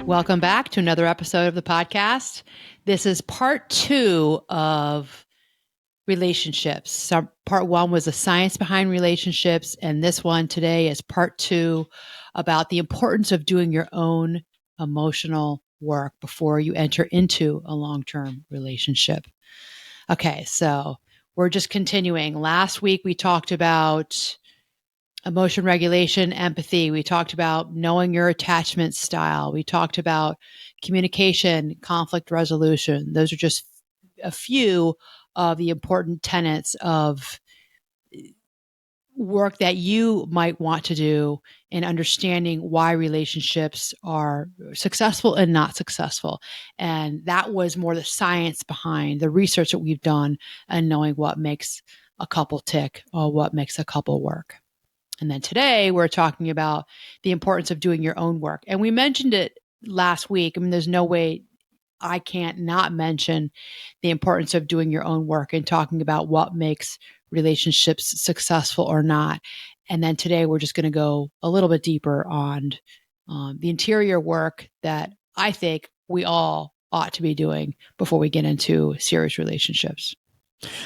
Welcome back to another episode of the podcast. This is part 2 of relationships. So part 1 was the science behind relationships, and this one today is part 2 about the importance of doing your own emotional work before you enter into a long-term relationship. Okay, so we're just continuing. Last week we talked about emotion regulation, empathy. We talked about knowing your attachment style. We talked about communication, conflict resolution. Those are just a few of the important tenets of work that you might want to do in understanding why relationships are successful and not successful. And that was more the science behind the research that we've done and knowing what makes a couple tick or what makes a couple work. And then today we're talking about the importance of doing your own work. And we mentioned it last week. I mean, there's no way I can't not mention the importance of doing your own work and talking about what makes relationships successful or not. And then today we're just going to go a little bit deeper on the interior work that I think we all ought to be doing before we get into serious relationships.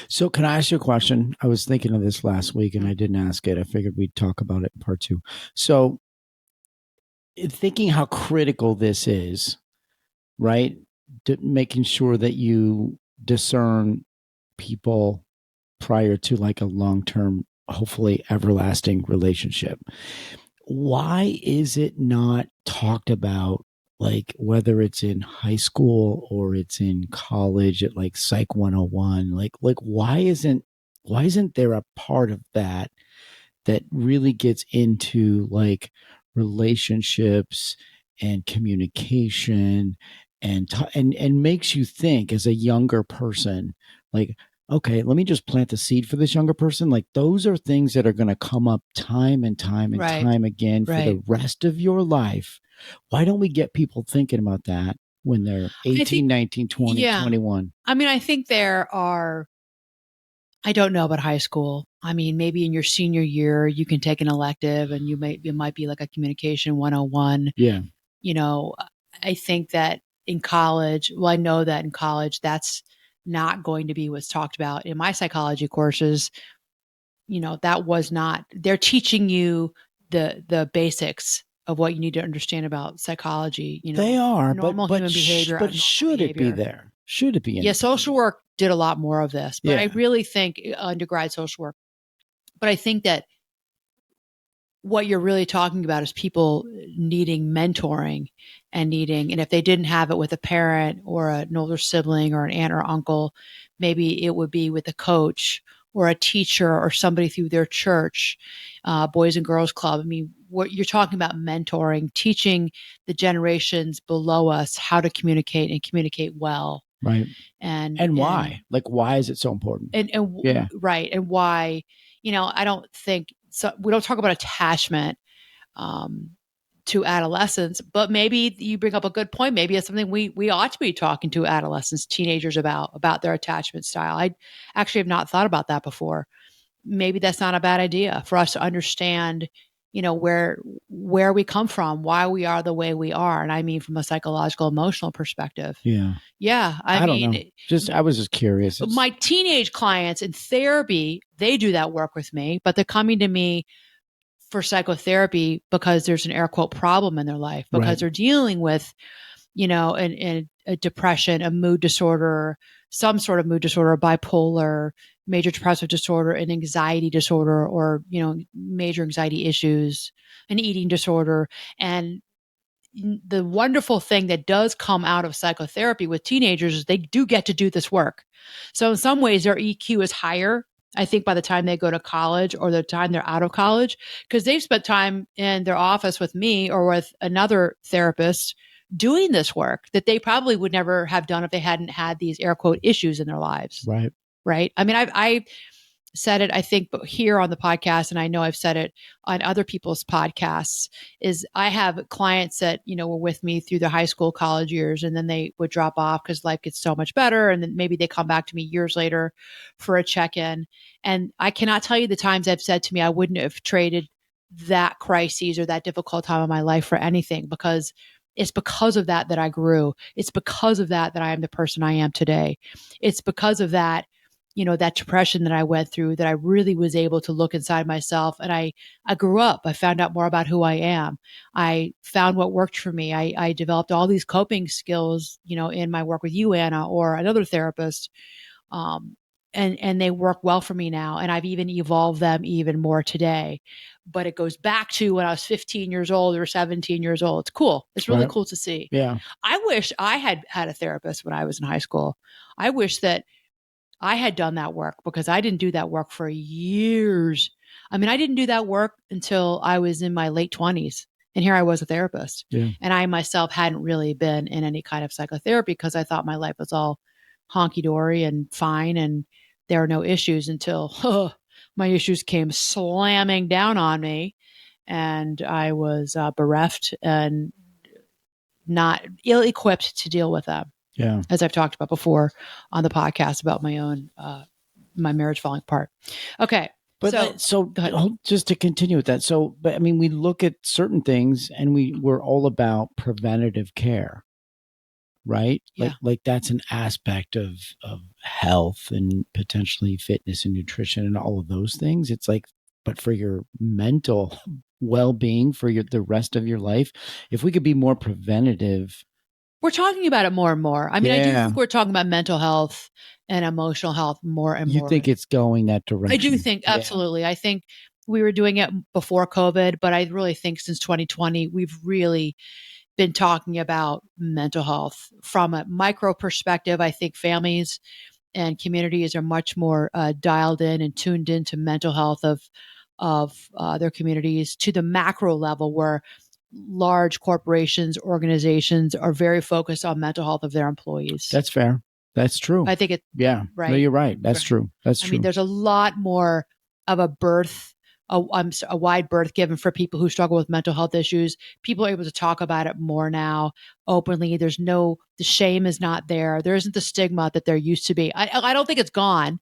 So can I ask you a question? I was thinking of this last week and I didn't ask it. I figured we'd talk about it in part 2. So thinking how critical this is, right? Making sure that you discern people prior to like a long-term, hopefully everlasting relationship. Why is it not talked about, like whether it's in high school or it's in college at like Psych 101? Like why isn't there a part of that really gets into like relationships and communication and makes you think as a younger person, like, okay, let me just plant the seed for this younger person. Like those are things that are going to come up time and time and time again for the rest of your life. Why don't we get people thinking about that when they're 18, 19, 20, 21? I mean, I think there are, I don't know about high school. I mean, maybe in your senior year, you can take an elective and it might be like a communication 101. Yeah. You know, I think that in college, well, I know that in college, that's not going to be what's talked about. In my psychology courses, you know, that was not, they're teaching you the basics of what you need to understand about psychology. You know, they are normal human behavior. But should it be there? Should it be? Yeah, social work did a lot more of this, but I really think undergrad social work. But I think that what you're really talking about is people needing mentoring and if they didn't have it with a parent or an older sibling or an aunt or uncle, maybe it would be with a coach or a teacher or somebody through their church, Boys and Girls Club. I mean, what you're talking about mentoring, teaching the generations below us how to communicate and communicate well. Right. And why? Like, why is it so important? Right. And why, you know, I don't think, so we don't talk about attachment to adolescents, but maybe you bring up a good point. Maybe it's something we ought to be talking to adolescents, teenagers about their attachment style. I actually have not thought about that before. Maybe that's not a bad idea for us to understand, you know, where we come from, why we are the way we are. And I mean, from a psychological, emotional perspective. Yeah. Yeah. I mean, don't know. I was just curious. My teenage clients in therapy, they do that work with me, but they're coming to me for psychotherapy because there's an air quote problem in their life, because they're dealing with, you know, a depression, a mood disorder, some sort of mood disorder, bipolar, major depressive disorder, an anxiety disorder, or, you know, major anxiety issues, an eating disorder. And the wonderful thing that does come out of psychotherapy with teenagers is they do get to do this work. So in some ways their EQ is higher, I think, by the time they go to college or the time they're out of college, because they've spent time in their office with me or with another therapist doing this work that they probably would never have done if they hadn't had these air quote issues in their lives. Right. Right. I mean, I said it, I think, but here on the podcast, and I know I've said it on other people's podcasts, is I have clients that, you know, were with me through the high school, college years, and then they would drop off because life gets so much better. And then maybe they come back to me years later for a check-in. And I cannot tell you the times I've said to me, I wouldn't have traded that crises or that difficult time of my life for anything, because It's because of that that I grew. It's because of that that I am the person I am today. It's because of that, that depression that I went through, that I really was able to look inside myself. And I grew up. I found out more about who I am. I found what worked for me. I developed all these coping skills, in my work with you, Anna, or another therapist. Um, and they work well for me now. And I've even evolved them even more today. But it goes back to when I was 15 years old or 17 years old. It's cool. It's really cool to see. Yeah. I wish I had had a therapist when I was in high school. I wish that I had done that work, because I didn't do that work for years. I mean, I didn't do that work until I was in my late 20s. And here I was a therapist. Yeah. And I myself hadn't really been in any kind of psychotherapy because I thought my life was all honky dory and fine. And there are no issues until my issues came slamming down on me. And I was bereft and not ill equipped to deal with them. Yeah. As I've talked about before on the podcast about my own, my marriage falling apart. Okay. But so just to continue with that. So, but I mean, we look at certain things and we're all about preventative care, right? Yeah. Like that's an aspect of health and potentially fitness and nutrition and all of those things. It's like, but for your mental well-being, for the rest of your life, if we could be more preventative. We're talking about it more and more. I mean, I do think we're talking about mental health and emotional health more and more. You think it's going that direction? I do think, absolutely. I think we were doing it before COVID, but I really think since 2020, we've really been talking about mental health from a micro perspective. I think families and communities are much more dialed in and tuned into mental health of their communities, to the macro level, where large corporations, organizations are very focused on mental health of their employees. That's fair. That's true. I think right. No, you're right. That's true. That's true. I mean, there's a lot more of a wide berth given for people who struggle with mental health issues. People are able to talk about it more now openly. The shame is not there. There isn't the stigma that there used to be. I don't think it's gone,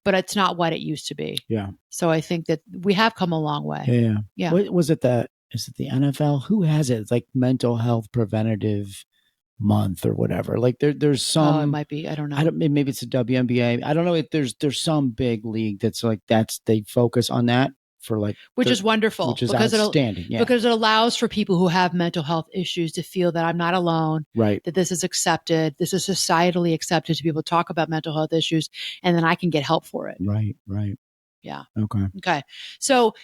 but it's not what it used to be. Yeah. So I think that we have come a long way. Yeah. What was it is it the NFL? Who has it? It's like mental health preventative month or whatever. Like there's some. It might be. I don't know. Maybe it's a WNBA. I don't know if there's some big league that's like they focus on that for like, which is wonderful, which is outstanding. Because it allows for people who have mental health issues to feel that I'm not alone. Right. That this is accepted. This is societally accepted to be able to talk about mental health issues, and then I can get help for it. Right. Right. Yeah. Okay. So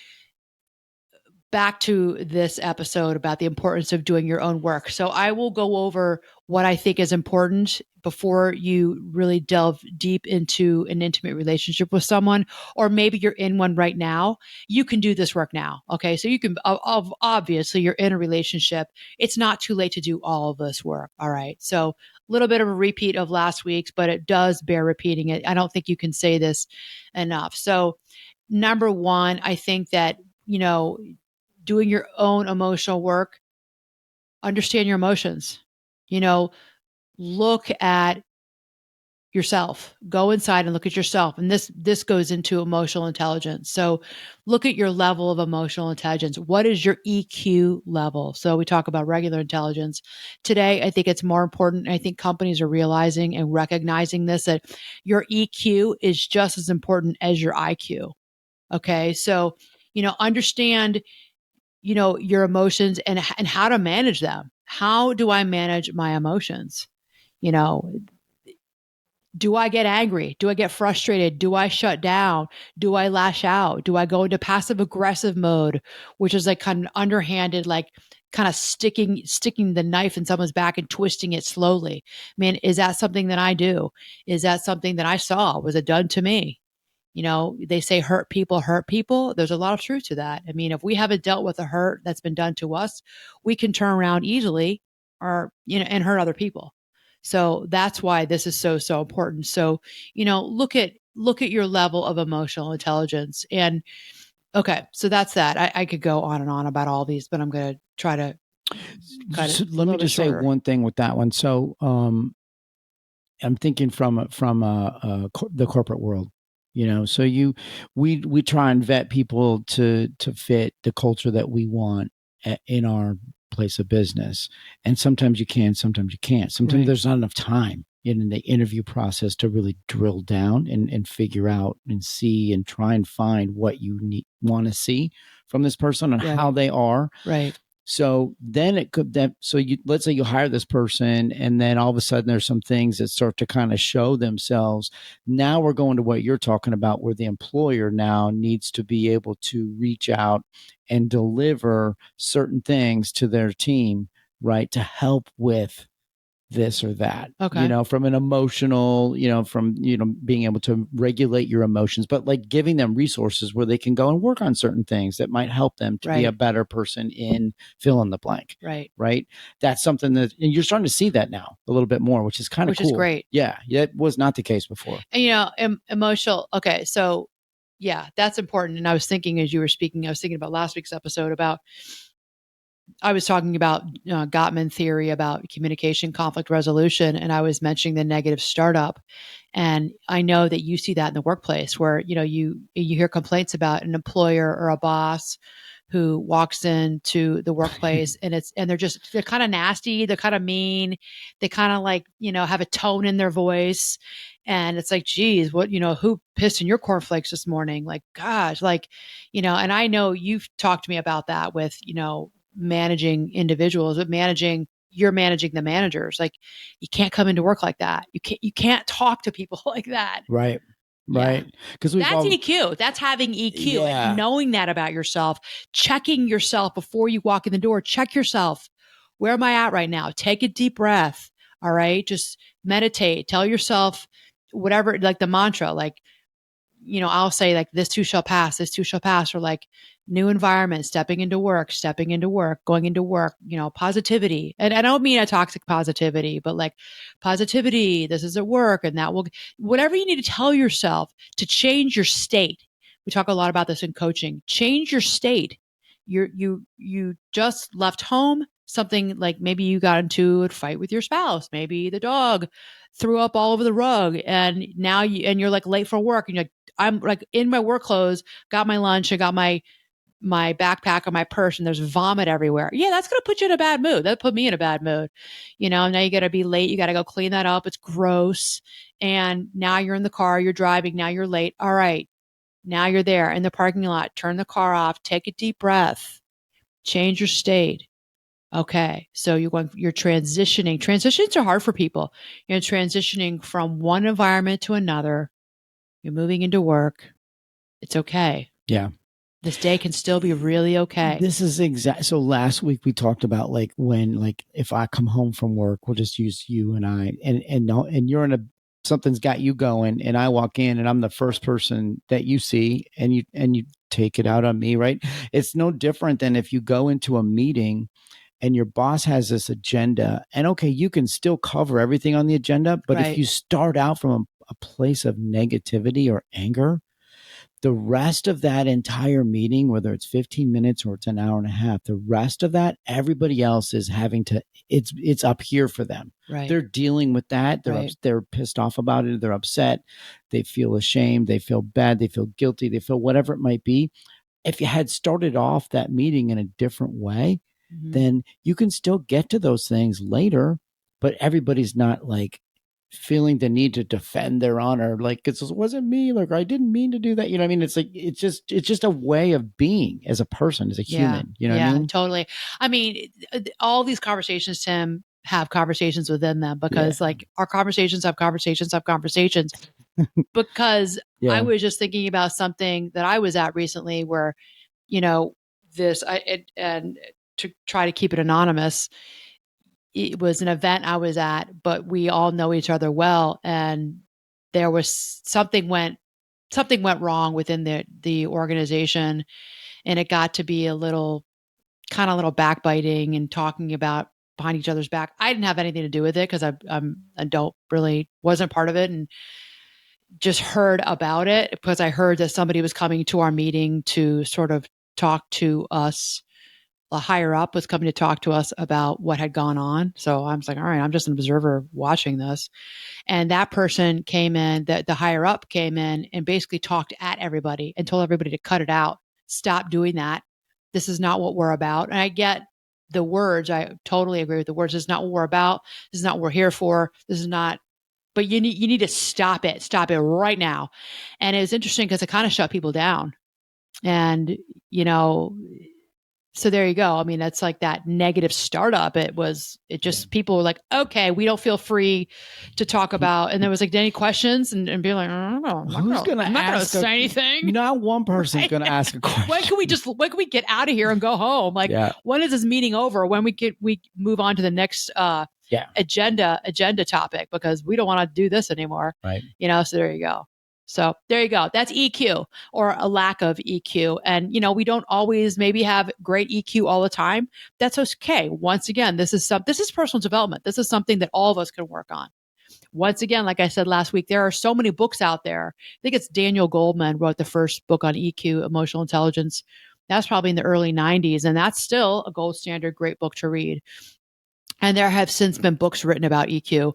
back to this episode about the importance of doing your own work. So I will go over what I think is important before you really delve deep into an intimate relationship with someone, or maybe you're in one right now. You can do this work now. Okay. So you can, obviously you're in a relationship. It's not too late to do all of this work. All right. So a little bit of a repeat of last week's, but it does bear repeating it. I don't think you can say this enough. So number one, I think that, doing your own emotional work, understand your emotions, look at yourself, go inside and look at yourself. And this goes into emotional intelligence. So look at your level of emotional intelligence. What is your EQ level? So we talk about regular intelligence. Today, I think it's more important. I think companies are realizing and recognizing this, that your EQ is just as important as your IQ. Okay. So, understand your emotions and how to manage them. How do I manage my emotions? Do I get angry? Do I get frustrated? Do I shut down? Do I lash out? Do I go into passive aggressive mode, which is like kind of underhanded, like kind of sticking the knife in someone's back and twisting it slowly? Man, is that something that I do? Is that something that I saw? Was it done to me? They say hurt people hurt people. There's a lot of truth to that. I mean, if we haven't dealt with a hurt that's been done to us, we can turn around easily and hurt other people. So that's why this is so important. So, look at your level of emotional intelligence. And okay, so that's that. I could go on and on about all these, but I'm going to try to let me just say one thing with that one. So, I'm thinking from the corporate world. So we try and vet people to fit the culture that we want in our place of business. And sometimes you can, sometimes you can't. Sometimes there's not enough time in the interview process to really drill down and figure out and see and try and find what you want to see from this person and how they are. Right. So then it could let's say you hire this person and then all of a sudden there's some things that start to kind of show themselves. Now we're going to what you're talking about, where the employer now needs to be able to reach out and deliver certain things to their team, right, to help with this or that, from an emotional, from, being able to regulate your emotions, but like giving them resources where they can go and work on certain things that might help them to be a better person in fill in the blank. Right. That's something that, and you're starting to see that now a little bit more, which is kind of cool. Which is great. Yeah. That was not the case before. And, emotional. Okay. So yeah, that's important. And I was thinking, as you were speaking, I was thinking about last week's episode I was talking about Gottman theory about communication, conflict resolution, and I was mentioning the negative startup. And I know that you see that in the workplace where, you hear complaints about an employer or a boss who walks into the workplace and they're kind of nasty. They're kind of mean. They kind of like, have a tone in their voice. And it's like, geez, what, who pissed in your cornflakes this morning? Like, gosh, like, and I know you've talked to me about that with, managing individuals, but you're managing the managers. Like, you can't come into work like that. You can't talk to people like that. Right. Because that's EQ. That's having EQ. And knowing that about yourself, checking yourself before you walk in the door. Check yourself. Where am I at right now? Take a deep breath. All right. Just meditate. Tell yourself whatever, like the mantra, like, I'll say like, this too shall pass, or like new environment, stepping into work, going into work, positivity. And I don't mean a toxic positivity, but like positivity, this is at work and that will, whatever you need to tell yourself to change your state. We talk a lot about this in coaching. Change your state. You just left home, something like maybe you got into a fight with your spouse, maybe the dog threw up all over the rug and now you're like late for work and you're like, I'm like in my work clothes, got my lunch, I got my backpack or my purse and there's vomit everywhere. Yeah, that's going to put you in a bad mood. That put me in a bad mood. Now you got to be late. You got to go clean that up. It's gross. And now you're in the car, you're driving. Now you're late. All right. Now you're there in the parking lot. Turn the car off. Take a deep breath. Change your state. Okay. So you're transitioning. Transitions are hard for people. You're transitioning from one environment to another. You're moving into work. It's okay. Yeah. This day can still be really okay. This is so last week we talked about like when, like if I come home from work, we'll just use you and I and you're in something's got you going and I walk in and I'm the first person that you see and you take it out on me, right? It's no different than if you go into a meeting and your boss has this agenda and okay, you can still cover everything on the agenda, but if you start out from a place of negativity or anger, the rest of that entire meeting, whether it's 15 minutes or it's an hour and a half, the rest of that, everybody else is having to, it's up here for them. Right. They're dealing with that. They're pissed off about it. They're upset. They feel ashamed. They feel bad. They feel guilty. They feel whatever it might be. If you had started off that meeting in a different way, then you can still get to those things later, but everybody's not like feeling the need to defend their honor, like it wasn't me, like I didn't mean to do that. You know what I mean? It's like it's just a way of being as a person, as a human. You know what I mean? Totally. I mean, all these conversations, Tim, have conversations within them because like our conversations have conversations because I was just thinking about something that I was at recently where, and to try to keep it anonymous, it was an event I was at, but we all know each other well. And there was something went wrong within the organization. And it got to be a little backbiting and talking about behind each other's back. I didn't have anything to do with it because wasn't part of it and just heard about it because I heard that somebody was coming to our meeting to sort of talk to us. A higher up was coming to talk to us about what had gone on. So I was like, all right, I'm just an observer watching this. And that person came in, the higher up came in and basically talked at everybody and told everybody to cut it out. Stop doing that. This is not what we're about. And I get the words, I totally agree with the words. This is not what we're about. This is not what we're here for. This is not, but you need to stop it. Stop it right now. And it was interesting because it kind of shut people down. And, you know, so there you go. I mean, that's like that negative startup. It just, people were like, okay, we don't feel free to talk about. And there was like, any questions? And be like, I'm who's going to ask? Say anything. Not one person's going to ask a question. When can we get out of here and go home? Like, when is this meeting over? When we move on to the next, agenda topic, because we don't want to do this anymore. Right. You know, so there you go. So there you go. That's EQ, or a lack of EQ. And, you know, we don't always maybe have great EQ all the time. That's okay. Once again, this is personal development. This is something that all of us can work on. Once again, like I said last week, there are so many books out there. I think it's Daniel Goleman wrote the first book on EQ, emotional intelligence. That's probably in the early 90s. And that's still a gold standard, great book to read. And there have since been books written about EQ.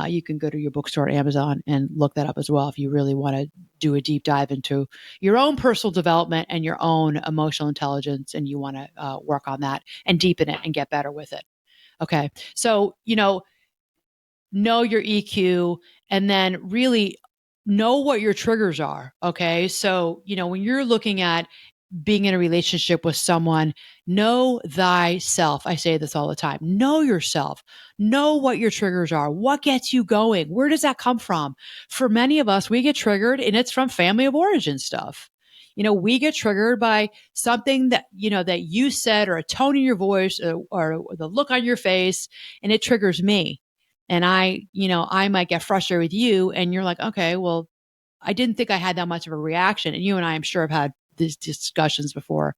You can go to your bookstore at Amazon and look that up as well if you really want to do a deep dive into your own personal development and your own emotional intelligence, and you want to work on that and deepen it and get better with it. Okay. So, you know your EQ, and then really know what your triggers are. Okay. So, when you're looking at being in a relationship with someone, know thyself. I say this all the time. Know yourself. Know what your triggers are. What gets you going? Where does that come from? For many of us, we get triggered, and it's from family of origin stuff. We get triggered by something that you said, or a tone in your voice, or the look on your face, and it triggers me. And I might get frustrated with you, and you're like, okay, well, I didn't think I had that much of a reaction. And you and I, I'm sure, have had these discussions before.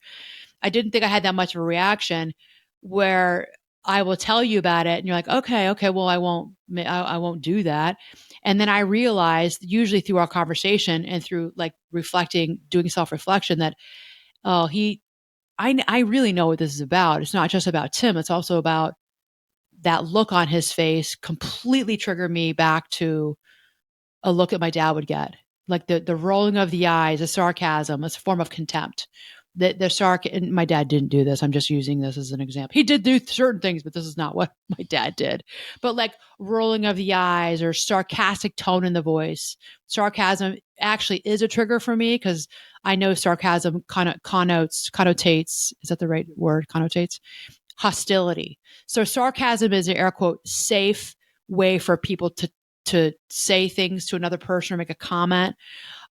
I didn't think I had that much of a reaction, where I will tell you about it and you're like, okay, well, I won't do that. And then I realized, usually through our conversation and through like reflecting, doing self-reflection, that, I really know what this is about. It's not just about Tim. It's also about that look on his face completely triggered me back to a look that my dad would get. Like the rolling of the eyes, the sarcasm, it's a form of contempt. And my dad didn't do this. I'm just using this as an example. He did do certain things, but this is not what my dad did. But like rolling of the eyes or sarcastic tone in the voice. Sarcasm actually is a trigger for me, because I know sarcasm connotates, is that the right word? Connotates hostility. So sarcasm is an air quote safe way for people to say things to another person or make a comment.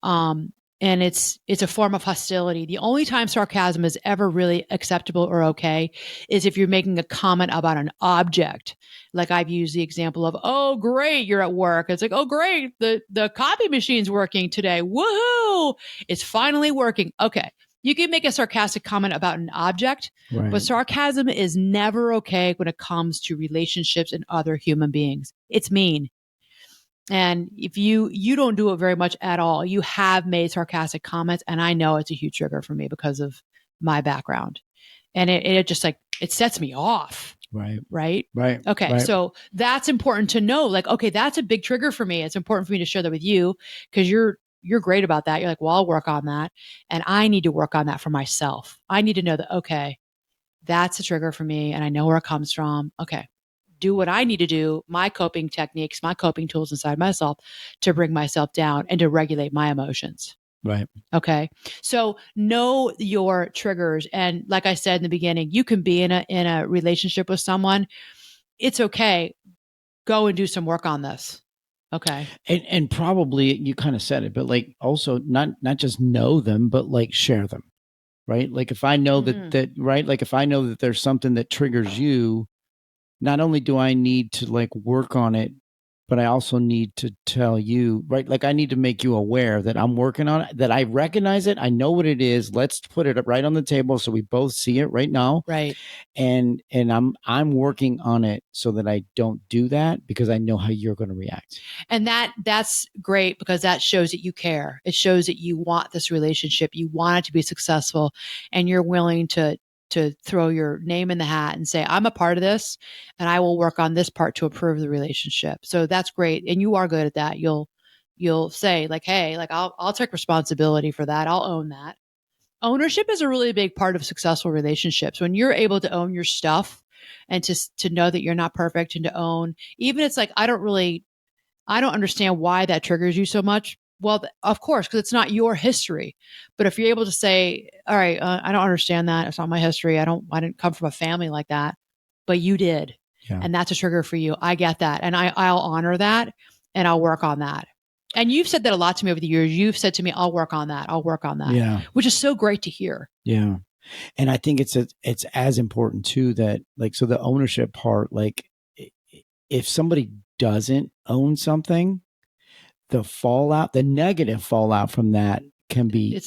And it's a form of hostility. The only time sarcasm is ever really acceptable or okay is if you're making a comment about an object. Like I've used the example of, oh, great, you're at work. It's like, oh, great, the copy machine's working today. Woohoo! It's finally working. Okay. You can make a sarcastic comment about an object, right, but sarcasm is never okay when it comes to relationships and other human beings. It's mean. And if you don't do it very much at all, you have made sarcastic comments, and I know it's a huge trigger for me because of my background. And it just like, it sets me off. Right. Okay. Right. So that's important to know. Like, okay, that's a big trigger for me. It's important for me to share that with you, because you're great about that. You're like, well, I'll work on that. And I need to work on that for myself. I need to know that, okay, that's a trigger for me, and I know where it comes from. Okay. Do what I need to do, my coping techniques, my coping tools inside myself, to bring myself down and to regulate my emotions. Right. Okay. So know your triggers. And like I said in the beginning, you can be in a relationship with someone. It's okay. Go and do some work on this. Okay. And probably you kind of said it, but like also not just know them, but like share them. Right. Like if I know that right. Like if I know that there's something that triggers you, not only do I need to like work on it, but I also need to tell you, right? Like I need to make you aware that I'm working on it, that I recognize it. I know what it is. Let's put it right on the table so we both see it right now. Right. And I'm working on it so that I don't do that, because I know how you're going to react. And that's great, because that shows that you care. It shows that you want this relationship. You want it to be successful, and you're willing to throw your name in the hat and say, I'm a part of this, and I will work on this part to improve the relationship. So that's great. And you are good at that. You'll say like, hey, like I'll take responsibility for that. I'll own that. Ownership is a really big part of successful relationships. When you're able to own your stuff, and to know that you're not perfect and to own, even it's like, I don't understand why that triggers you so much. Well, of course, because it's not your history. But if you're able to say, all right, I don't understand that. It's not my history. I didn't come from a family like that, but you did. Yeah. And that's a trigger for you. I get that. And I'll honor that and I'll work on that. And you've said that a lot to me over the years. You've said to me, I'll work on that. I'll work on that. Yeah. Which is so great to hear. Yeah. And I think it's as important too, that like, so the ownership part, like if somebody doesn't own something, the negative fallout from that can be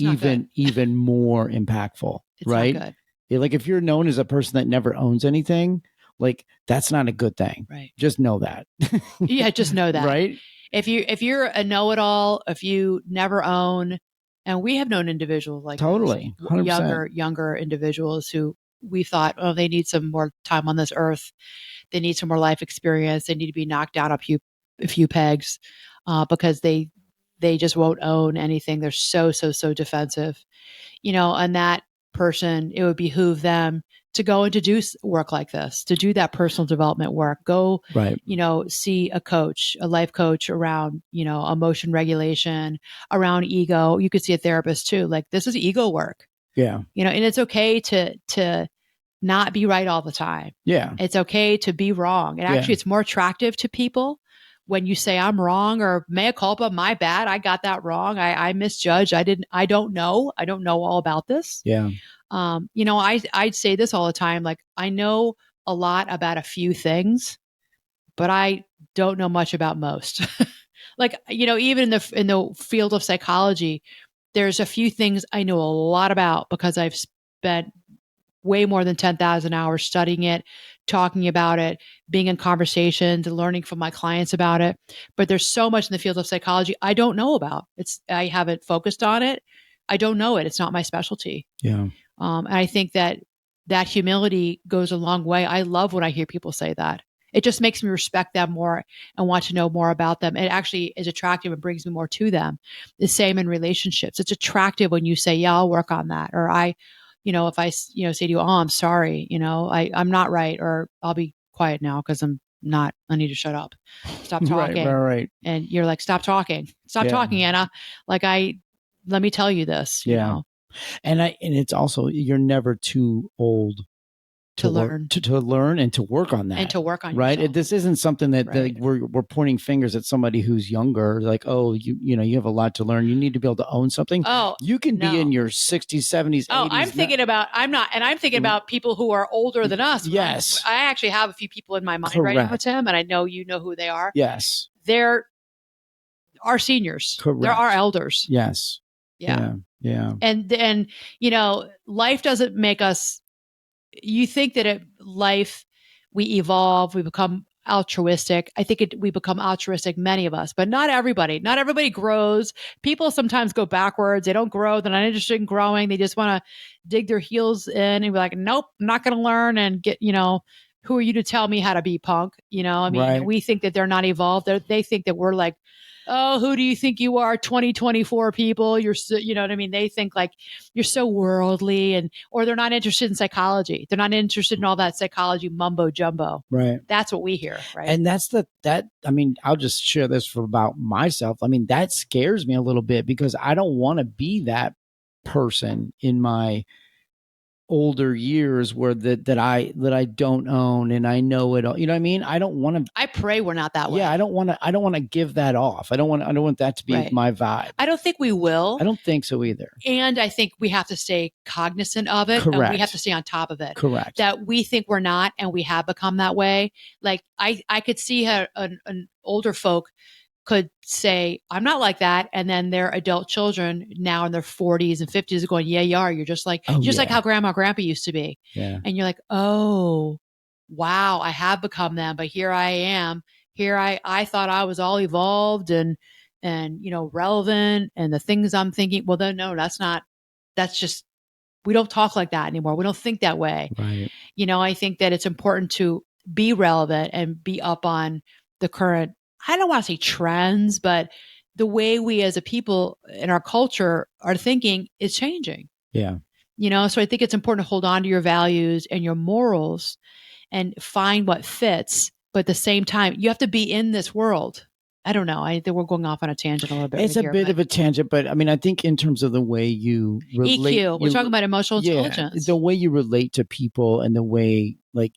even more impactful, it's right? Not good. Yeah, like if you're known as a person that never owns anything, like that's not a good thing. Right. Just know that. Yeah, just know that. Right. If you're a know-it-all, if you never own, and we have known individuals like totally 100%. younger individuals who we thought, oh, they need some more time on this earth, they need some more life experience, they need to be knocked down a few pegs, because they just won't own anything. They're so defensive, and that person, it would behoove them to go and to do work like this, to do that personal development work, go, right. See a life coach around, emotion regulation, around ego. You could see a therapist too. Like, this is ego work. Yeah. And it's okay to not be right all the time. Yeah. It's okay to be wrong. And actually, it's more attractive to people when you say, I'm wrong, or mea culpa, my bad, I got that wrong, I misjudged, I don't know all about this. Yeah. I'd say this all the time, like, I know a lot about a few things, but I don't know much about most. Like, even in the field of psychology, there's a few things I know a lot about because I've spent way more than 10,000 hours studying it, talking about it, being in conversations, learning from my clients about it. But there's so much in the field of psychology I don't know about. I haven't focused on it. I don't know it. It's not my specialty. Yeah. And I think that humility goes a long way. I love when I hear people say that. It just makes me respect them more and want to know more about them. It actually is attractive and brings me more to them. The same in relationships. It's attractive when you say, yeah, I'll work on that. Or if I, say to you, oh, I'm sorry, I'm not right, or I'll be quiet now because I need to shut up. Stop talking. Right. And you're like, stop talking, Anna. Like, let me tell you this, you know? And it's also, you're never too old to learn and to work on that, and to work on right. Yourself. This isn't something that we're pointing fingers at somebody who's younger, like, oh, you have a lot to learn, you need to be able to own something. Oh, you can be in your 60s, 70s, 80s. I'm thinking about people who are older than us. Yes. I actually have a few people in my mind right now, Tim, and I know you know who they are. Yes. They're our seniors. Correct. They're our elders. Yes. Yeah. And life doesn't make us, you think that life, we evolve, we become altruistic. I think we become altruistic, many of us, but not everybody. Not everybody grows. People sometimes go backwards. They don't grow. They're not interested in growing. They just want to dig their heels in and be like, nope, I'm not going to learn and get, who are you to tell me how to be, punk? We think that they're not evolved. They think that we're like, oh, who do you think you are? 2024 people. You're so, you know what I mean? They think like you're so worldly, or they're not interested in psychology. They're not interested in all that psychology mumbo jumbo. Right. That's what we hear. Right. And I'll just share this about myself. That scares me a little bit because I don't want to be that person in my older years where that I don't own and I know it all. You know what I mean? I don't want to. I pray we're not that way. Yeah, I don't want to give that off. I don't want that to be my vibe. I don't think we will. I don't think so either. And I think we have to stay cognizant of it. Correct. And we have to stay on top of it. Correct. That we think we're not, and we have become that way. Like I could see how an older folk could say, I'm not like that. And then their adult children now in their 40s and 50s are going, yeah, you are. You're just like, like how grandma, grandpa used to be. Yeah. And you're like, oh, wow, I have become them. But here I am. Here I thought I was all evolved and relevant and the things I'm thinking. Well, then, no, that's just, we don't talk like that anymore. We don't think that way. Right. I think that it's important to be relevant and be up on the current, I don't want to say trends, but the way we as a people in our culture are thinking is changing. Yeah. So I think it's important to hold on to your values and your morals and find what fits. But at the same time, you have to be in this world. I don't know. I think we're going off on a tangent a little bit. It's right a bit of a tangent, but I mean, I think in terms of the way you relate, EQ. We're talking about emotional intelligence. the way you relate to people and the way, like,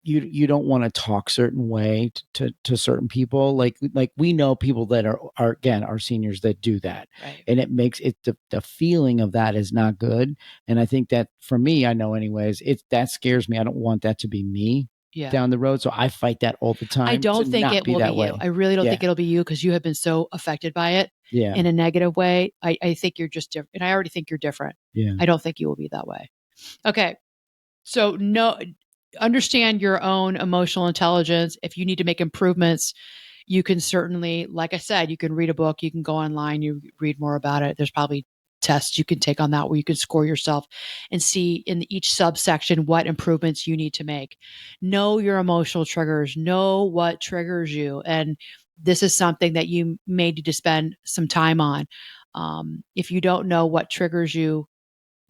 you don't want to talk certain way to certain people. Like we know people that are again, our seniors that do that. Right. And it makes it, the feeling of that is not good. And I think that for me, I know anyways, that scares me. I don't want that to be me. Yeah. Down the road. So I fight that all the time. I don't think it will be way. you. I really don't think it'll be you because you have been so affected by it in a negative way. I think you're just different. And I already think you're different. Yeah. I don't think you will be that way. Okay. So understand your own emotional intelligence. If you need to make improvements, you can certainly, like I said, you can read a book, you can go online, you read more about it. There's probably tests you can take on that where you can score yourself and see in each subsection what improvements you need to make. Know your emotional triggers, know what triggers you. And this is something that you may need to spend some time on. If you don't know what triggers you,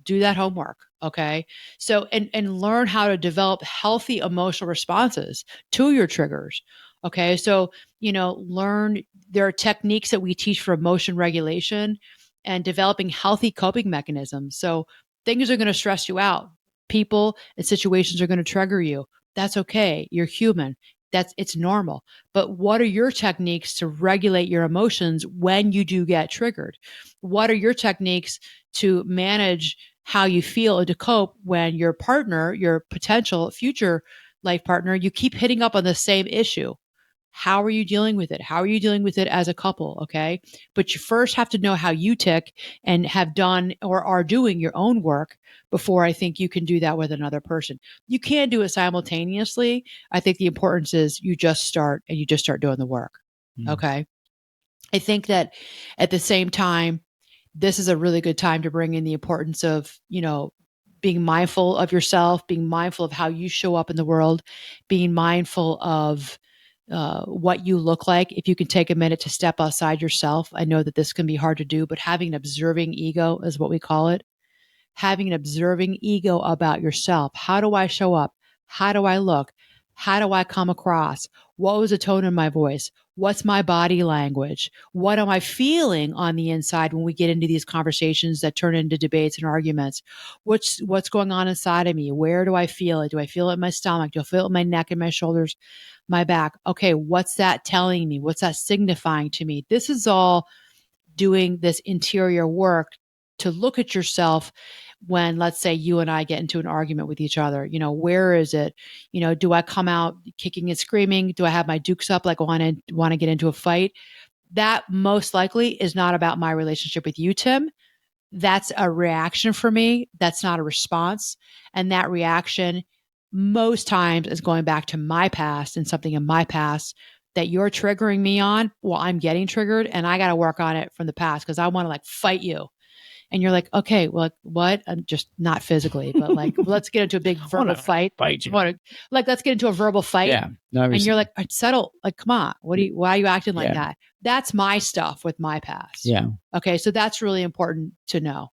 do that homework. Okay. So, and learn how to develop healthy emotional responses to your triggers. Okay. So, learn, there are techniques that we teach for emotion regulation and developing healthy coping mechanisms. So things are going to stress you out. People and situations are going to trigger you. That's okay. You're human. It's normal. But what are your techniques to regulate your emotions when you do get triggered? What are your techniques to manage how you feel and to cope when your partner, your potential future life partner, you keep hitting up on the same issue? How are you dealing with it? How are you dealing with it as a couple? Okay. But you first have to know how you tick and have done or are doing your own work before I think you can do that with another person. You can do it simultaneously. I think the importance is you just start doing the work. Okay. I think that at the same time, this is a really good time to bring in the importance of, being mindful of yourself, being mindful of how you show up in the world, being mindful of what you look like. If you can take a minute to step outside yourself, I know that this can be hard to do, but having an observing ego is what we call it. Having an observing ego about yourself. How do I show up? How do I look? How do I come across? What was the tone in my voice? What's my body language? What am I feeling on the inside when we get into these conversations that turn into debates and arguments? What's going on inside of me? Where do I feel it? Do I feel it in my stomach? Do I feel it in my neck and my shoulders, my back? Okay, what's that telling me? What's that signifying to me? This is all doing this interior work to look at yourself when, let's say, you and I get into an argument with each other. Where is it? Do I come out kicking and screaming? Do I have my dukes up like I want to get into a fight? That most likely is not about my relationship with you, Tim. That's a reaction for me. That's not a response. And that reaction most times is going back to my past and something in my past that you're triggering me on. Well, I'm getting triggered and I got to work on it from the past because I want to like fight you. And you're like, okay, well, like, what? I'm just not physically, but like, let's get into a big verbal fight. Fight you. Let's get into a verbal fight. Yeah. And you're like, settle. Like, come on. Why are you acting like that? That's my stuff with my past. Yeah. Okay. So that's really important to know.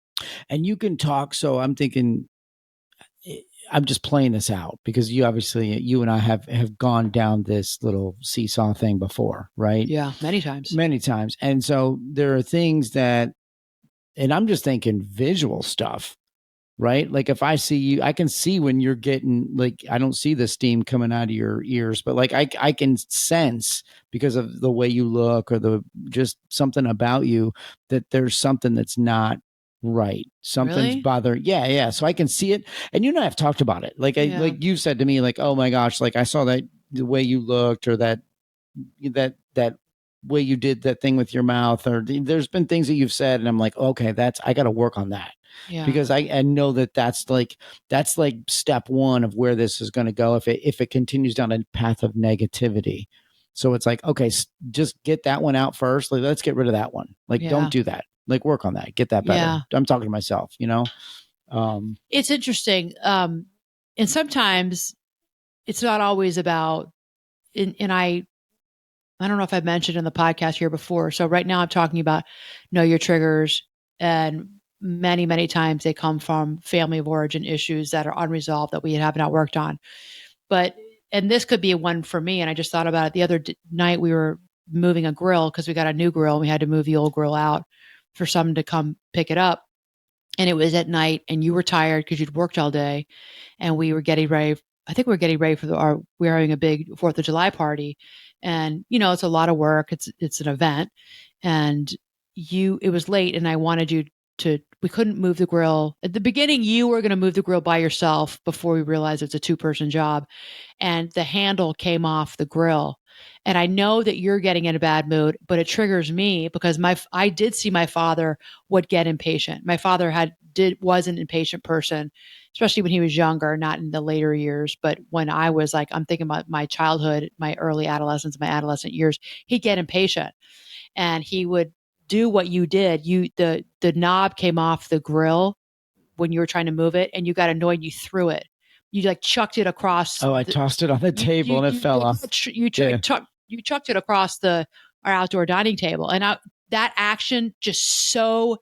And you can talk. So I'm thinking, I'm just playing this out because you and I have gone down this little seesaw thing before, right? Yeah. Many times. And so there are things that, and I'm just thinking visual stuff, right? Like if I see you, I can see when you're getting, like, I don't see the steam coming out of your ears, but like I can sense because of the way you look or just something about you that there's something that's not right. Something's really? bothering. Yeah. So I can see it. And you and I have talked about it. Like like you said to me, like, oh my gosh, like I saw that the way you looked or that way you did that thing with your mouth, or there's been things that you've said and I'm like, okay, I got to work on that. Yeah. Because I know that's like step one of where this is going to go if it continues down a path of negativity. So it's like, okay, just get that one out first. Like, let's get rid of that one. Like, don't do that. Like, work on that. Get that better. Yeah. I'm talking to myself, It's interesting. And sometimes it's not always about, and I don't know if I've mentioned in the podcast here before. So right now I'm talking about know your triggers, and many, many times they come from family of origin issues that are unresolved that we have not worked on. and this could be one for me. And I just thought about it the other night. We were moving a grill because we got a new grill and we had to move the old grill out for someone to come pick it up. And it was at night and you were tired because you'd worked all day and we were getting ready. I think we were getting ready for we were having a big 4th of July party. And, it's a lot of work. It's an event. And it was late and I wanted you we couldn't move the grill. At the beginning, you were going to move the grill by yourself before we realized it's a 2-person job. And the handle came off the grill. And I know that you're getting in a bad mood, but it triggers me because I did see my father would get impatient. My father was an impatient person, especially when he was younger, not in the later years. But when I was like, I'm thinking about my childhood, my early adolescence, my adolescent years, he'd get impatient and he would do what you did. The knob came off the grill when you were trying to move it and you got annoyed and you threw it. You like chucked it across. I tossed it on the table and it fell off. You chucked it across our outdoor dining table. And that action just so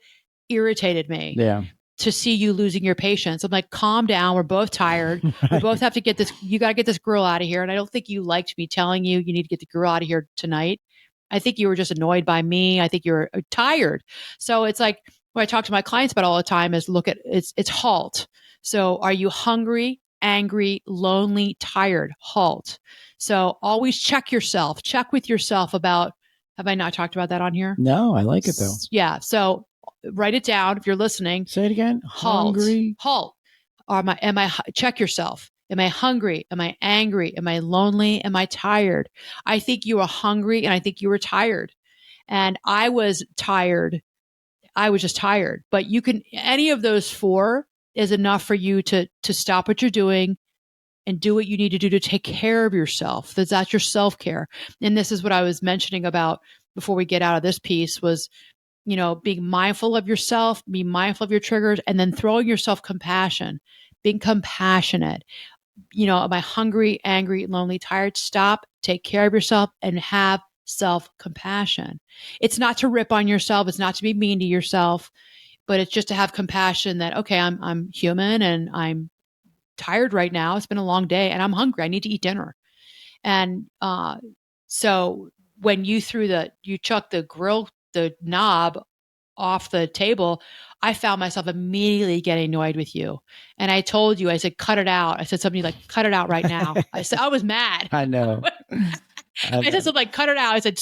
irritated me. Yeah. To see you losing your patience. I'm like, calm down. We're both tired. Right. We both have to you got to get this grill out of here. And I don't think you liked me telling you need to get the grill out of here tonight. I think you were just annoyed by me. I think you were tired. So it's like what I talk to my clients about all the time is it's halt. So are you hungry, angry, lonely, tired? Halt. So always check yourself. Check with yourself about, have I not talked about that on here? No, I like it though. Yeah. So write it down if you're listening. Say it again. Hungry. Halt. Check yourself. Am I hungry? Am I angry? Am I lonely? Am I tired? I think you were hungry and I think you were tired. And I was tired. I was just tired. But any of those 4 is enough for you to stop what you're doing and do what you need to do to take care of yourself. That's your self-care. And this is what I was mentioning about before we get out of this piece was, being mindful of yourself, be mindful of your triggers, and then throwing yourself compassion, being compassionate. Am I hungry, angry, lonely, tired? Stop, take care of yourself, and have self-compassion. It's not to rip on yourself. It's not to be mean to yourself, but it's just to have compassion that, okay, I'm human and I'm tired right now. It's been a long day and I'm hungry. I need to eat dinner. And so when you chucked the knob off the table, I found myself immediately getting annoyed with you. And I told you, I said, cut it out. I said something like, cut it out right now. I was mad. I know. I said something like, cut it out. I said,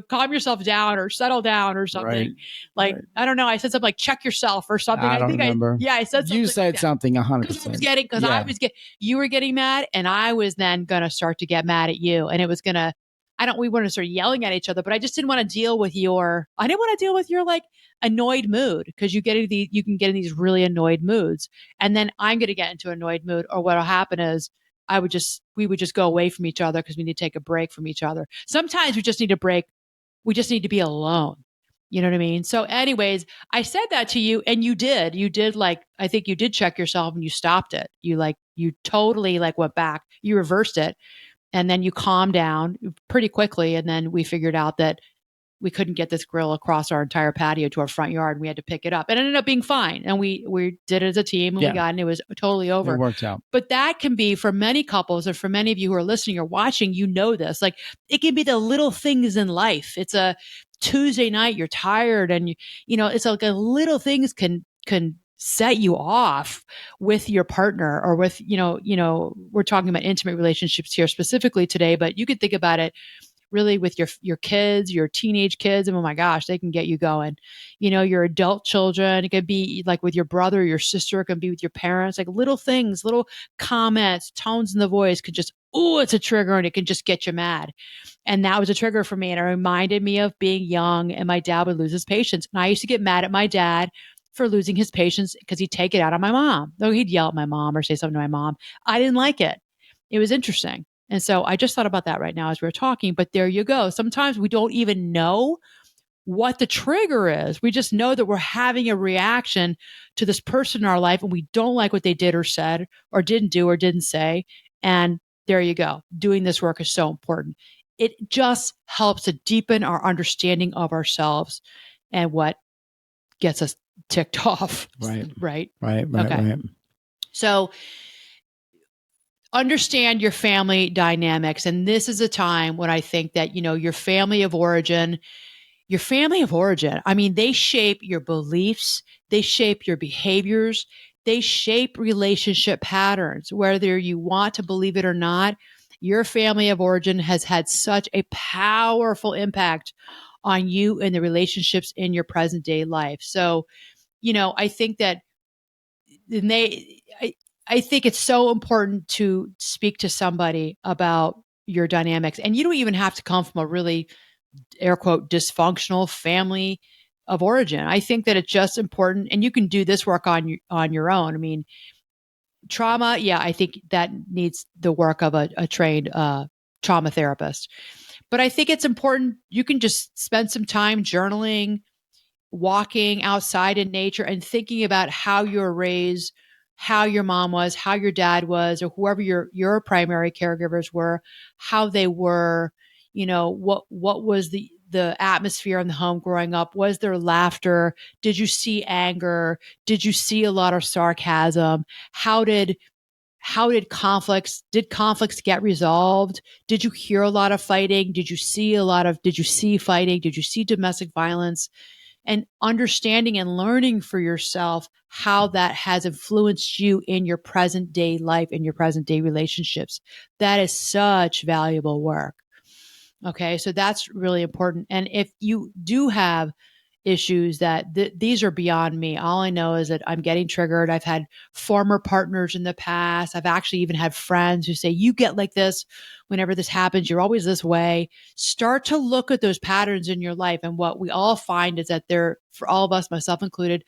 calm yourself down or settle down or something. Right. I don't know. I said something like, check yourself or something. I don't remember. I said something. You said like something 100%. You were getting mad and I was then going to start to get mad at you. And it was going to, we want to start yelling at each other, but I just didn't want to deal with your like annoyed mood because you can get in these really annoyed moods. And then I'm going to get into an annoyed mood, or what'll happen is we would just go away from each other because we need to take a break from each other. Sometimes we just need a break. We just need to be alone. You know what I mean? So anyways, I said that to you and you did I think you did check yourself and you stopped it. You totally went back, you reversed it. And then you calmed down pretty quickly. And then we figured out that we couldn't get this grill across our entire patio to our front yard. And we had to pick it up. It ended up being fine. And we did it as a team and we got, and it was totally over. It worked out. But that can be for many couples or for many of you who are listening or watching, this. Like it can be the little things in life. It's a Tuesday night, you're tired and it's like a little things can set you off with your partner or with, we're talking about intimate relationships here specifically today, but you could think about it really with your kids, your teenage kids. And oh my gosh, they can get you going. Your adult children, it could be like with your brother, your sister, it can be with your parents, like little things, little comments, tones in the voice could just, it's a trigger and it can just get you mad. And that was a trigger for me. And it reminded me of being young and my dad would lose his patience. And I used to get mad at my dad for losing his patience because he'd take it out on my mom. Though he'd yell at my mom or say something to my mom. I didn't like it. It was interesting. And so I just thought about that right now as we were talking, but there you go. Sometimes we don't even know what the trigger is. We just know that we're having a reaction to this person in our life and we don't like what they did or said or didn't do or didn't say. And there you go. Doing this work is so important. It just helps to deepen our understanding of ourselves and what gets us ticked off. Right. Right. Right. Okay. Right. So understand your family dynamics. And this is a time when I think that, your family of origin, I mean, they shape your beliefs, they shape your behaviors, they shape relationship patterns, whether you want to believe it or not. Your family of origin has had such a powerful impact on you and the relationships in your present day life. So, I think that I think it's so important to speak to somebody about your dynamics. And you don't even have to come from a really, air quote, dysfunctional family of origin. I think that it's just important, and you can do this work on your own. I mean, trauma, yeah, I think that needs the work of a trained trauma therapist. But I think it's important. You can just spend some time journaling, walking outside in nature, and thinking about how you were raised, how your mom was, how your dad was, or whoever your primary caregivers were, how they were, what was the atmosphere in the home growing up? Was there laughter? Did you see anger? Did you see a lot of sarcasm? How did conflicts get resolved? Did you hear a lot of fighting? Did you see fighting? Did you see domestic violence? And understanding and learning for yourself how that has influenced you in your present day life, in your present day relationships. That is such valuable work. Okay. So that's really important. And if you do have issues that these are beyond me, all I know is that I'm getting triggered. I've had former partners in the past. I've actually even had friends who say, you get like this whenever this happens. You're always this way. Start to look at those patterns in your life. And what we all find is that for all of us, myself included,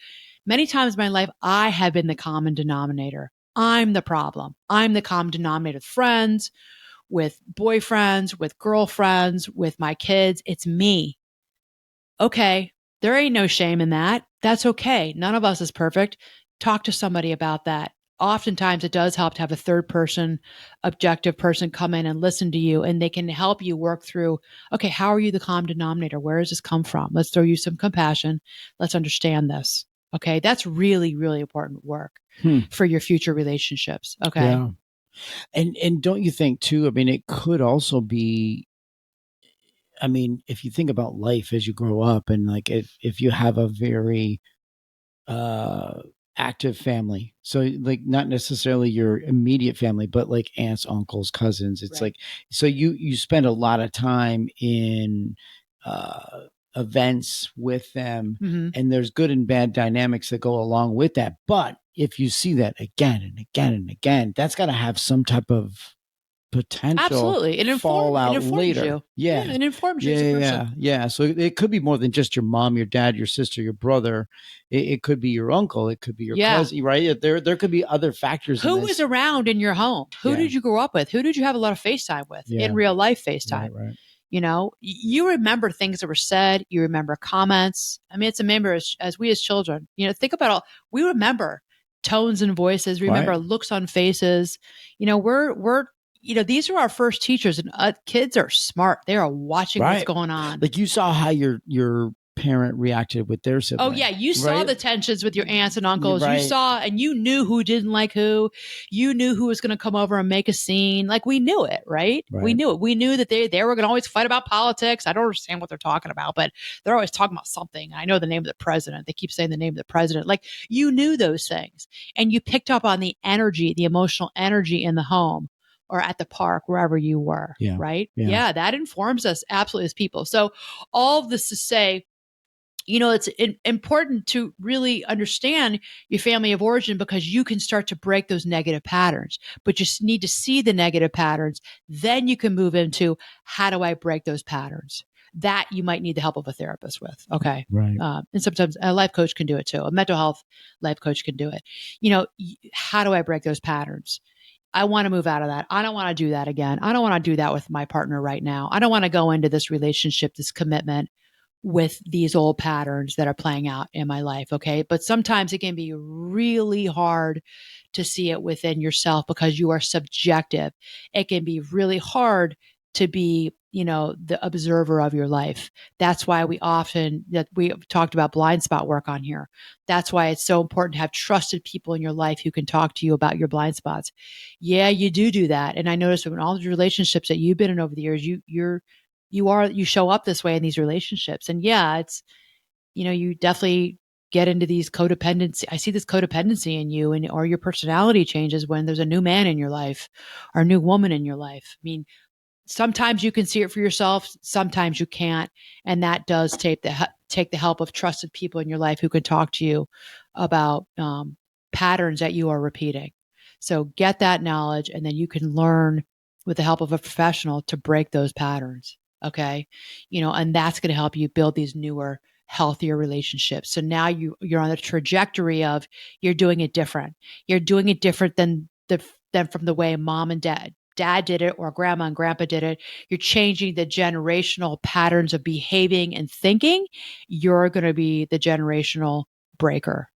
many times in my life, I have been the common denominator. I'm the problem. I'm the common denominator with friends, with boyfriends, with girlfriends, with my kids. It's me. Okay, there ain't no shame in that. That's okay. None of us is perfect. Talk to somebody about that. Oftentimes, it does help to have a third person, objective person come in and listen to you, and they can help you work through, okay, how are you the common denominator? Where does this come from? Let's throw you some compassion. Let's understand this. Okay, that's really, really important work for your future relationships. Okay. Yeah. And don't you think too, I mean, it could also be, I mean, if you think about life as you grow up, and like if you have a very active family, so like not necessarily your immediate family, but like aunts, uncles, cousins, it's right. Like, so you spend a lot of time in events with them, and there's good and bad dynamics that go along with that. But if you see that again and again and again, that's got to have some type of potential absolutely fallout later. You. Yeah, it informs you. Yeah. So it could be more than just your mom, your dad, your sister, your brother. It could be your uncle. It could be your cousin. Right? There could be other factors. Who was around in your home? Who did you grow up with? Who did you have a lot of FaceTime with in real life? FaceTime. Right. You remember things that were said. You remember comments. I mean, it's a member as we as children. Think about we remember tones and voices. Remember looks on faces. We're these are our first teachers, and kids are smart. They are watching what's going on. Like you saw how your parent reacted with their sibling. Oh yeah, you saw the tensions with your aunts and uncles. You saw, and you knew who didn't like who. You knew who was going to come over and make a scene. Like we knew it, right? We knew it. We knew that they were going to always fight about politics. I don't understand what they're talking about, but they're always talking about something. I know the name of the president. They keep saying the name of the president. Like you knew those things, and you picked up on the energy, the emotional energy in the home or at the park, wherever you were, right? Yeah, that informs us absolutely as people. So all of this to say, it's important to really understand your family of origin, because you can start to break those negative patterns, but you need to see the negative patterns. Then you can move into, how do I break those patterns? That you might need the help of a therapist with. Okay. Right. And sometimes a life coach can do it too. A mental health life coach can do it. How do I break those patterns? I want to move out of that. I don't want to do that again. I don't want to do that with my partner right now. I don't want to go into this relationship, this commitment with these old patterns that are playing out in my life. Okay. But sometimes it can be really hard to see it within yourself because you are subjective. It can be really hard to be the observer of your life. That's why we talked about blind spot work on here. That's why it's so important to have trusted people in your life who can talk to you about your blind spots. Yeah, you do that. And I noticed in all the relationships that you've been in over the years, you show up this way in these relationships. And yeah, it's, you definitely get into these codependency. I see this codependency in you, or your personality changes when there's a new man in your life or a new woman in your life. I mean, sometimes you can see it for yourself, sometimes you can't, and that does take the help of trusted people in your life who can talk to you about patterns that you are repeating. So get that knowledge, and then you can learn with the help of a professional to break those patterns. Okay, and that's going to help you build these newer, healthier relationships. So now you're on the trajectory of you're doing it different. You're doing it different than from the way mom and dad did it, or grandma and grandpa did it. You're changing the generational patterns of behaving and thinking. You're going to be the generational breaker,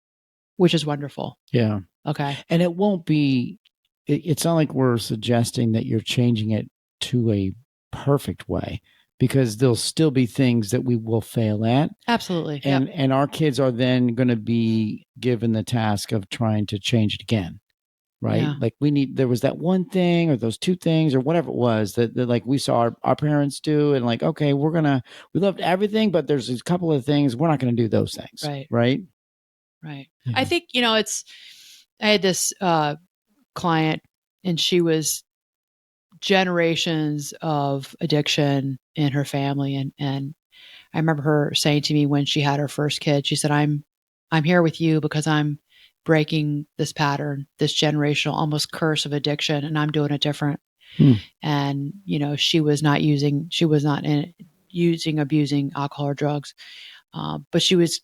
which is wonderful. Yeah. Okay. And it won't be, it's not like we're suggesting that you're changing it to a perfect way, because there'll still be things that we will fail at. Absolutely. And our kids are then going to be given the task of trying to change it again. Right. Yeah. Like there was that one thing or those two things or whatever it was that like we saw our parents do. And like, okay, we loved everything, but there's a couple of things, we're not going to do those things. Right. Right. Yeah. I think, I had this client, and she was generations of addiction in her family. And I remember her saying to me when she had her first kid, she said, I'm here with you because I'm breaking this pattern, this generational almost curse of addiction, and I'm doing it different. And, she was not abusing alcohol or drugs. But she was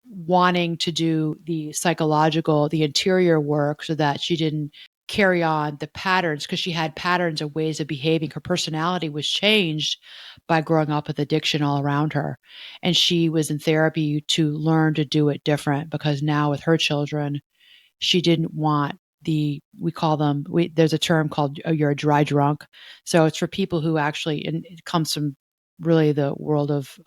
wanting to do the psychological, the interior work so that she didn't carry on the patterns, because she had patterns and ways of behaving. Her personality was changed by growing up with addiction all around her. And she was in therapy to learn to do it different, because now with her children, she didn't want there's a term called you're a dry drunk. So it's for people who actually, and it comes from really the world of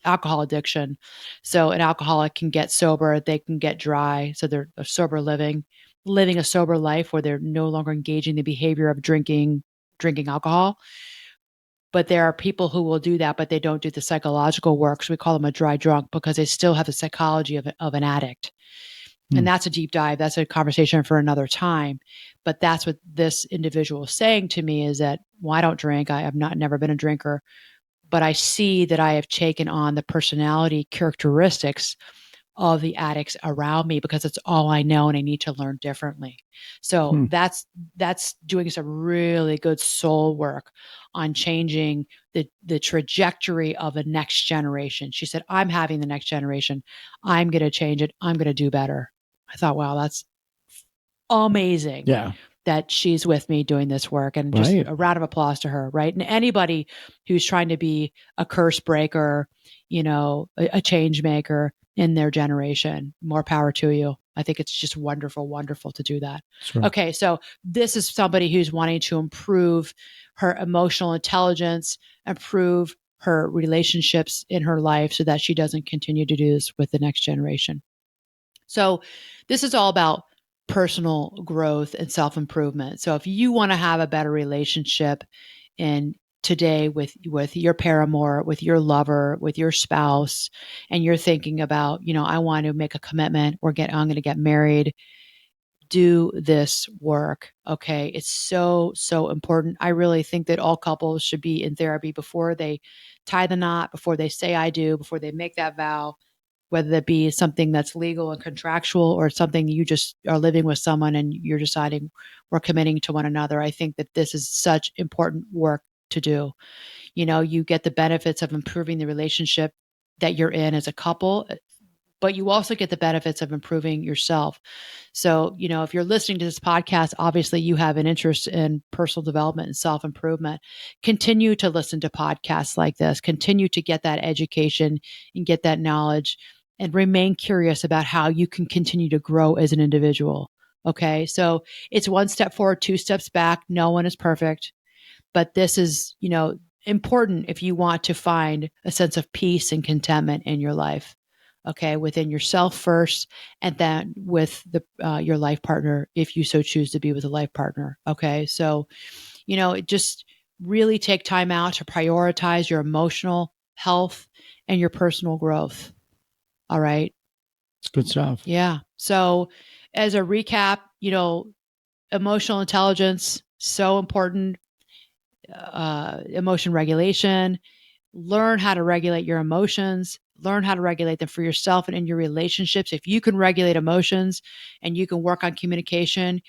alcohol addiction. So an alcoholic can get sober, they can get dry. So they're a sober living a sober life where they're no longer engaging the behavior of drinking alcohol. But there are people who will do that, but they don't do the psychological work. So we call them a dry drunk, because they still have the psychology of an addict. And that's a deep dive. That's a conversation for another time. But that's what this individual is saying to me, is that, well, I don't drink. I have never been a drinker, but I see that I have taken on the personality characteristics of the addicts around me, because it's all I know and I need to learn differently. So that's doing some really good soul work on changing the trajectory of the next generation. She said, I'm having the next generation. I'm going to change it. I'm going to do better. I thought, wow, that's amazing. Yeah. That she's with me doing this work, and just a round of applause to her. Right. And anybody who's trying to be a curse breaker, a change maker in their generation, more power to you. I think it's just wonderful, wonderful to do that. Right. Okay. So this is somebody who's wanting to improve her emotional intelligence, improve her relationships in her life so that she doesn't continue to do this with the next generation. So this is all about personal growth and self-improvement. So if you want to have a better relationship in today with your paramour, with your lover, with your spouse, and you're thinking about, I want to make a commitment, I'm going to get married, do this work. Okay. It's so, so important. I really think that all couples should be in therapy before they tie the knot, before they say I do, before they make that vow, whether that be something that's legal and contractual, or something you just are living with someone and you're deciding we're committing to one another. I think that this is such important work to do. You get the benefits of improving the relationship that you're in as a couple, but you also get the benefits of improving yourself. So, if you're listening to this podcast, obviously you have an interest in personal development and self-improvement. Continue to listen to podcasts like this, continue to get that education and get that knowledge, and remain curious about how you can continue to grow as an individual. Okay. So it's one step forward, two steps back. No one is perfect, but this is, important if you want to find a sense of peace and contentment in your life. Okay, within yourself first, and then with your life partner, if you so choose to be with a life partner. Okay, so just really take time out to prioritize your emotional health and your personal growth. All right. It's good stuff. Yeah. So, as a recap, emotional intelligence, so important. Emotion regulation, learn how to regulate your emotions, learn how to regulate them for yourself and in your relationships. If you can regulate emotions and you can work on communication,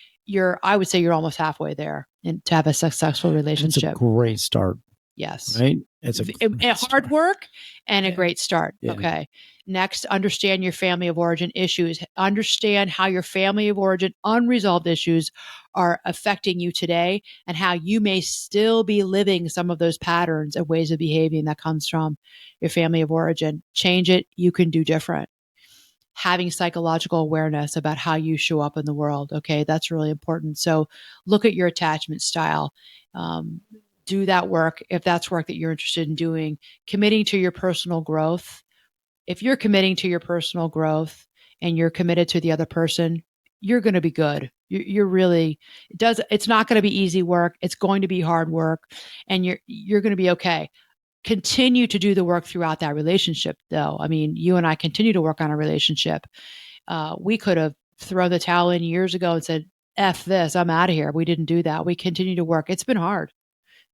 I would say you're almost halfway there and to have a successful relationship. It's a great start. Yes. Right? It's a hard work and a great start. Yeah. Okay. Next, understand your family of origin issues. Understand how your family of origin unresolved issues are affecting you today and how you may still be living some of those patterns and ways of behaving that comes from your family of origin. Change it. You can do different. Having psychological awareness about how you show up in the world. Okay. That's really important. So look at your attachment style. Do that work if that's work that you're interested in doing. Committing to your personal growth. If you're committing to your personal growth and you're committed to the other person, you're going to be good. You're really, it's not going to be easy work. It's going to be hard work, and you're going to be okay. Continue to do the work throughout that relationship, though. I mean, you and I continue to work on a relationship. We could have thrown the towel in years ago and said, F this, I'm out of here. We didn't do that. We continue to work. It's been hard.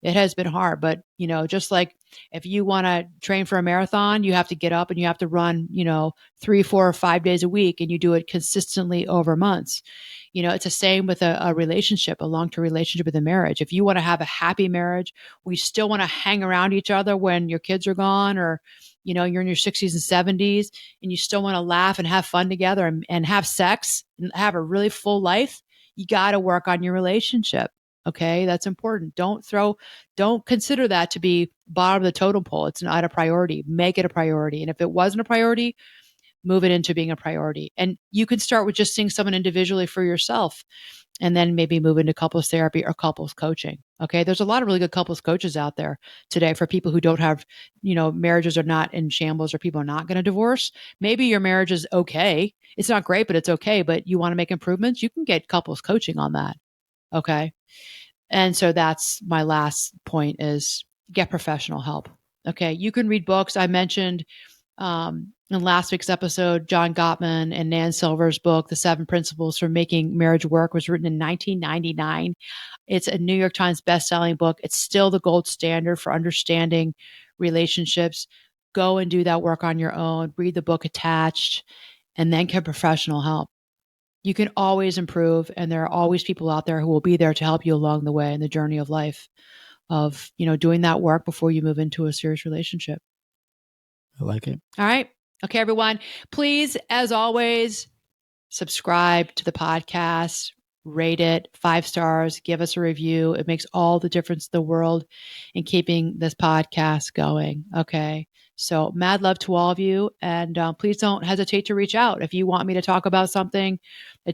It has been hard, but just like if you want to train for a marathon, you have to get up and you have to run, 3, 4, or 5 days a week, and you do it consistently over months. It's the same with a relationship, a long-term relationship with a marriage. If you want to have a happy marriage, we still want to hang around each other when your kids are gone, or you're in your 60s and 70s, and you still want to laugh and have fun together and have sex and have a really full life. You got to work on your relationship. Okay, that's important. Don't consider that to be bottom of the totem pole. It's not a priority. Make it a priority. And if it wasn't a priority, move it into being a priority. And you can start with just seeing someone individually for yourself, and then maybe move into couples therapy or couples coaching. Okay, there's a lot of really good couples coaches out there today for people who don't have, marriages are not in shambles, or people are not going to divorce. Maybe your marriage is okay. It's not great, but it's okay. But you want to make improvements. You can get couples coaching on that. Okay. And so that's my last point, is get professional help. Okay. You can read books. I mentioned in last week's episode, John Gottman and Nan Silver's book, The 7 Principles for Making Marriage Work, was written in 1999. It's a New York Times bestselling book. It's still the gold standard for understanding relationships. Go and do that work on your own. Read the book attached, and then get professional help. You can always improve, and there are always people out there who will be there to help you along the way in the journey of life of, doing that work before you move into a serious relationship. I like it. All right. Okay, everyone. Please, as always, subscribe to the podcast, rate it 5 stars, give us a review. It makes all the difference in the world in keeping this podcast going. Okay. So mad love to all of you. And please don't hesitate to reach out. If you want me to talk about something,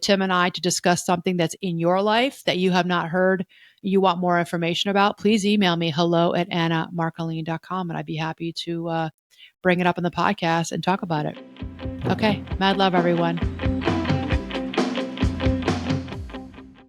Tim and I to discuss something that's in your life that you have not heard, you want more information about, please email me hello@annamarcolin.com, and I'd be happy to bring it up in the podcast and talk about it. Okay. Mad love, everyone.